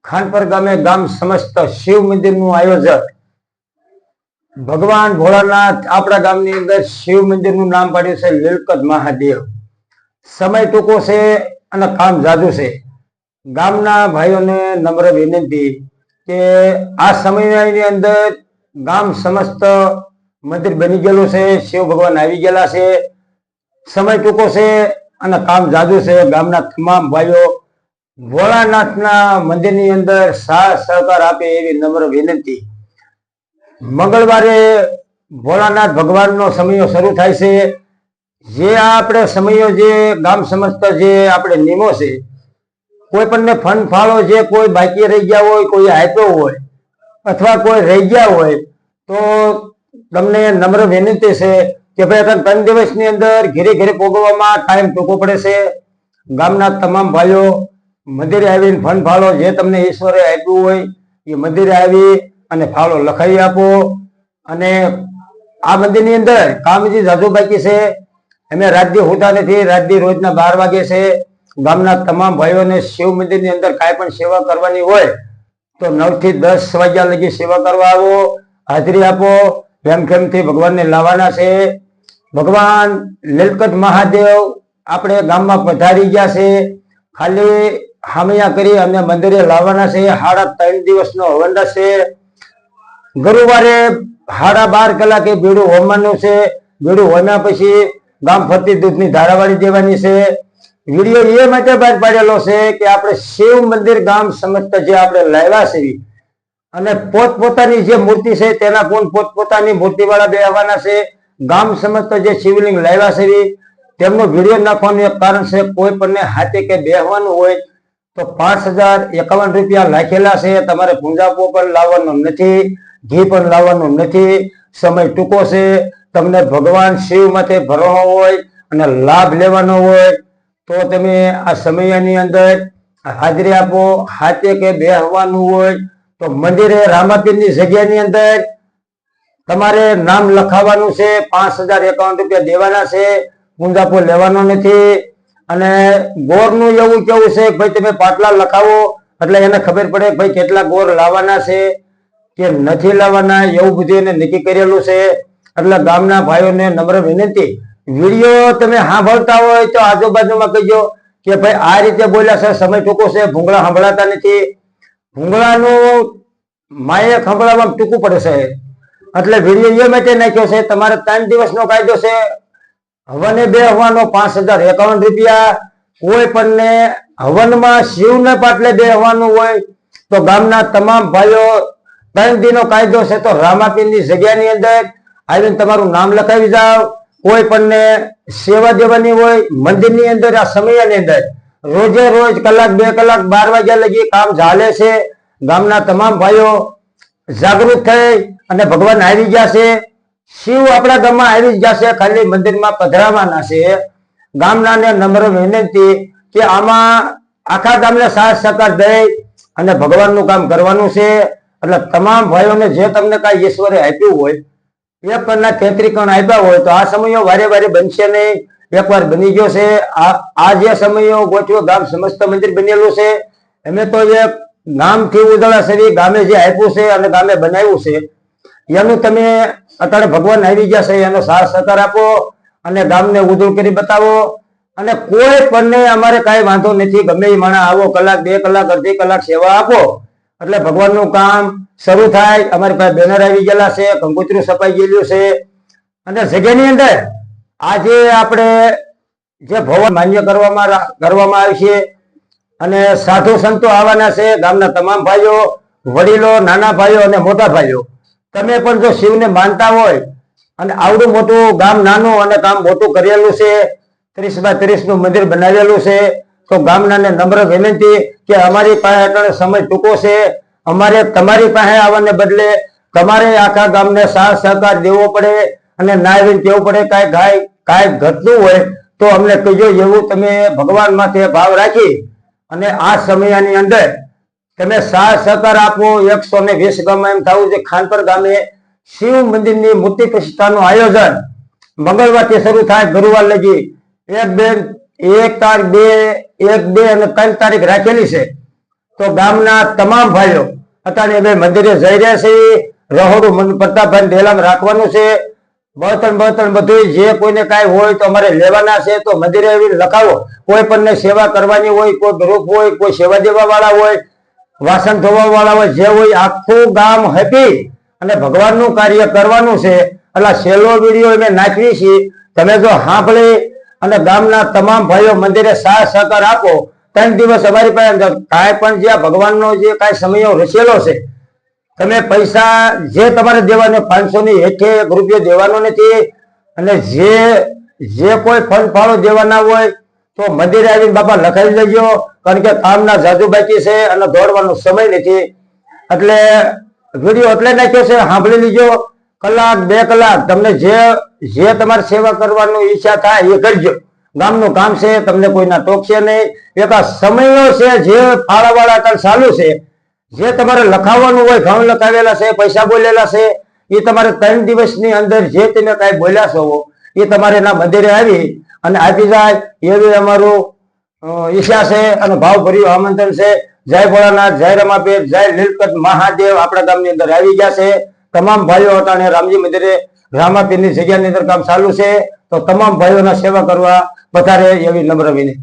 ખાનપર ગામે ગામ સમસ્ત શિવ મંદિરનું આયોજન ભગવાન ભોળાનાથ આપણા ગામની અંદર શિવ મંદિરનું નામ પાડ્યું છે લીલકંઠ મહાદેવ। સમય ટૂંકો છે અને કામ જાદુ છે। ગામના ભાઈઓને નમ્ર વિનંતી કે આ સમયની અંદર ગામ સમસ્ત મંદિર બની ગયેલું છે, શિવ ભગવાન આવી ગયેલા છે। સમય ટૂંકો છે અને કામ જાદુ છે। ગામના તમામ ભાઈઓ ભોળાનાથના મંદિરની અંદર સાથ સહકાર આપે એવી નમ્ર વિનંતી। મંગળવારે ભોળાનાથ ભગવાનનો સમયો શરૂ થાય છે। જે આપણે સમયો જે ગામ સમસ્ત જે આપણે નિયમો છે, કોઈ પણ ફંડ ફાળો જે કોઈ બાકી રહી ગયા હોય, કોઈ આપ્યો હોય અથવા કોઈ રહી ગયા હોય તો તમને નમ્ર વિનંતી છે કે ભાઈ 3 દિવસની અંદર ઘરે ઘરે પહોંચવામાં ટાઈમ ટૂંકો પડે છે। ગામના તમામ ભાઈઓ મંદિરે આવીને ફંડ ફાળો જે તમને ઈશ્વરે આપ્યું હોય એ મંદિરે આવી અને ફાળો લખાવી આપો। અને આ મંદિરની અંદર કામજી જાજુ બાકી છે। અમે રાતથી હોતા નથી, રાતથી રોજના 12 વાગે છે। ગામના તમામ ભાઈઓને શિવ મંદિરની અંદર કાંઈ પણ સેવા કરવાની હોય તો 9 થી 10 વાગ્યા લગી સેવા કરવા આવો, હાજરી આપો। પ્રેમથી ભગવાનને લાવવાના છે। ભગવાન લીલકંઠ મહાદેવ આપણે ગામમાં પધારી ગયા છે। ખાલી હામૈયા કરી અને મંદિરે લાવવાના છે। 3.5 દિવસનો હવન છે। ગુરુવારે 12.5 કલાકે બેડું હોમવાનું છે। બેડું હોમ્યા પછી ગામ ફરતી દૂધની ધારા વાળી દેવાની છે। વિડીયો એ માટે બહાર પાડેલો છે કે આપણે શિવ મંદિર ગામ સમસ્ત જે આપણે લાવ્યા છે અને પોતપોતાની જે મૂર્તિ છે તેના પોતપોતાની મૂર્તિ વાળા બેહવાના છે। ગામ સમસ્ત જે શિવલિંગ લાવ્યા છે તેમનો વિડીયો નાખવાનું એક કારણ છે, કોઈ પણ હાથે કે બેહવાનું હોય તો 5051 રૂપિયા લાખેલા છે। તમારે પૂંજાપો પણ લાવવાનો નથી, ઘી પણ લાવવાનું નથી। સમય ટૂંકો છે, તમને ભગવાન શિવ માથે ભરવો હોય અને લાભ લેવાનો હોય તો તમે આ સમયની અંદર હાજરી આપો। હાથે કે બેહવાનું હોય તો મંદિરે રામાપીરની જગ્યાની અંદર તમારે નામ લખાવવાનું છે। 5051 રૂપિયા દેવાના છે, પૂંજાપો લેવાનો નથી। અને ગોરનું એવું કેવું છે કે ભાઈ તમે પાટલા લખાવો એટલે એને ખબર પડે કે ભાઈ કેટલા ગોર લાવવાના છે કે નથી લાવવાના, એવું બધું એને નક્કી કરેલું છે। એટલે ગામના ભાઈઓને નમ્ર વિનંતી, વિડીયો તમે સાંભળતા હોય તો આજુબાજુમાં કહેજો કે ભાઈ આ રીતે બોલ્યા છે, સમય ટૂંકો છે, ભૂંગળા સાંભળાતા નથી। ભૂંગળાનું માયક સાંભળવામાં ટૂંકું પડે છે એટલે વિડીયો એ માટે નાખ્યો છે। તમારે 3 દિવસનો કાયદો છે। હવને બેહવાનો 5051 રૂપિયા। કોઈ પણ હવનમાં શિવને પાટલે બેહવાનું હોય તો ગામના તમામ ભાઈઓ 3 દિનનો કાયદો છે તો રામાપીરની જગ્યાની અંદર આવીને તમારું નામ લખાવી જાઓ। કોઈ પણ સેવા દેવાની હોય મંદિરની અંદર આ સમયની અંદર રોજે રોજ કલાક 2 કલાક 12 વાગ્યા લગી કામ ચાલે છે। ગામના તમામ ભાઈઓ જાગૃત થઈ અને ભગવાન આવી ગયા છે। શિવ આપણા ગામમાં આવી ગયા છે, ખાલી મંદિરમાં પધરાવાના છે। ગામનાને નમ્ર વિનંતી કે આમાં આખા ગામને સાથ સહકાર દઈ અને ભગવાનનું કામ કરવાનું છે। એટલે તમામ ભાઈઓને જે તમને કાંઈ ઈશ્વરે આપ્યું હોય 1 કણ આપ્યા હોય તો આ સમયો વારે વારે બનશે નહીં, એકવાર બની ગયો છે। આ જે સમયો ગોઠવો ગામ સમસ્ત મંદિર બનેલું છે। અમે તો એક ગામથી ઉદળા શરીર ગામે જે આપ્યું છે અને ગામે બનાવ્યું છે એનું તમે અત્યારે ભગવાન આવી ગયા છે એનો સાથ સહકાર આપો અને ગામને ઉજળું કરી બતાવો। અને કોઈ પણ અમારે કાંઈ વાંધો નથી, ગમે એ માણસ આવો, કલાક 2 કલાક અડધી કલાક સેવા આપો એટલે ભગવાનનું કામ શરૂ થાય। અમારી પાસે બેનર આવી ગયેલા છે, કંકોત્રી છપાઈ ગયેલું છે। અને જગ્યાની અંદર આજે આપણે જે ભવન માન્ય કરવામાં આવે છે અને સાધુ સંતો આવવાના છે। ગામના તમામ ભાઈઓ, વડીલો, નાના ભાઈઓ અને મોટા ભાઈઓ, તમે પણ જો શિવને માનતા હોય અને આવડું મોટું ગામ નાનું અને કામ મોટું કરેલું છે, 30 બાય 30 નું મંદિર બનાવેલું છે તો ગામનાને નમ્ર વિનંતી કે અમારી પાસે અત્યારે સમય ટૂંકો છે। અમારે તમારી પાસે આવવાને બદલે તમારે આખા ગામને સાથ સહકાર દેવો પડે અને ના આવીને કેવું પડે કાંઈ ઘટતું હોય તો અમને કહેજો। એવું તમે ભગવાન માથે ભાવ રાખી અને આ સમયની અંદર તમે સાથ સહકાર આપો। 120 ગામમાં એમ થવું છે ખાનપર ગામે શિવ મંદિરની મૂર્તિ પ્રતિષ્ઠાનું આયોજન મંગળવારથી શરૂ થાય, ગુરુવાર લગી 1 તારીખ 2 અને 3 તારીખ રાખેલી છે। તો ગામના તમામ ભાઈઓ અત્યારે હવે મંદિરે જઈ રહ્યા છે. રહોડું પ્રતાપભાઈ ડેલામાં રાખવાનું છે. બળતણ બધું જે કોઈને કાંઈ હોય તો અમારે લેવાના છે. તો મંદિરે એવી લખાવો. કોઈ પણ સેવા કરવાની હોય, કોઈ ગ્રુપ હોય, કોઈ સેવા દેવા વાળા હોય, વાસણ ધોવા વાળા હોય, જે હોય આખું ગામ હેપી અને ભગવાનનું કાર્ય કરવાનું છે. એટલે છેલ્લો વિડીયો અમે નાખવી છીએ. તમે જો સાંભળી અને ગામના તમામ ભાઈઓ મંદિરે સાથ સહકાર આપો. 3 દિવસ અમારી પાસે કાંઈ પણ જે ભગવાનનો જે કાંઈ સમયો રચેલો છે, તમે પૈસા જે તમારે દેવાનો 500 ની હેઠે 1 રૂપિયો દેવાનો નથી. અને જે કોઈ ફળ ફાળો દેવાના હોય તો મંદિરે આવીને બાપા લખાવી લેજો. કારણ કે કામના જાજુ બાકી છે અને દોડવાનો સમય નથી. એટલે વિડીયો એટલે નાખ્યો છે, સાંભળી લીજો. કલાક 2 કલાક તમને જે તમારે સેવા કરવાની ઈચ્છા થાય એ કરજો. ગામનું કામ છે, તમને કોઈના ટોકશે નહીં. એક આ સમયો છે જે ફાળાવાળા કાલ ચાલુ છે. જે તમારે લખાવવાનું હોય, ઘઉં લખાવેલા છે, પૈસા બોલેલા છે, એ તમારે 3 દિવસની અંદર જે તમે કાંઈ બોલ્યા છો એ તમારે એના મંદિરે આવી અને આપી જાય એવી અમારું ઈચ્છા છે અને ભાવભર્યું આમંત્રણ છે. જય ભોળાનાથ, જય રમાપીર, જય લીલકંઠ મહાદેવ આપણા ગામની અંદર આવી ગયા છે. તમામ ભાઈઓ અટાણે રામજી મંદિરે રામાપીરની જગ્યાની અંદર કામ ચાલુ છે. તો તમામ ભાઈઓના સેવા કરવા વધારે એવી નમ્ર વિનંતી.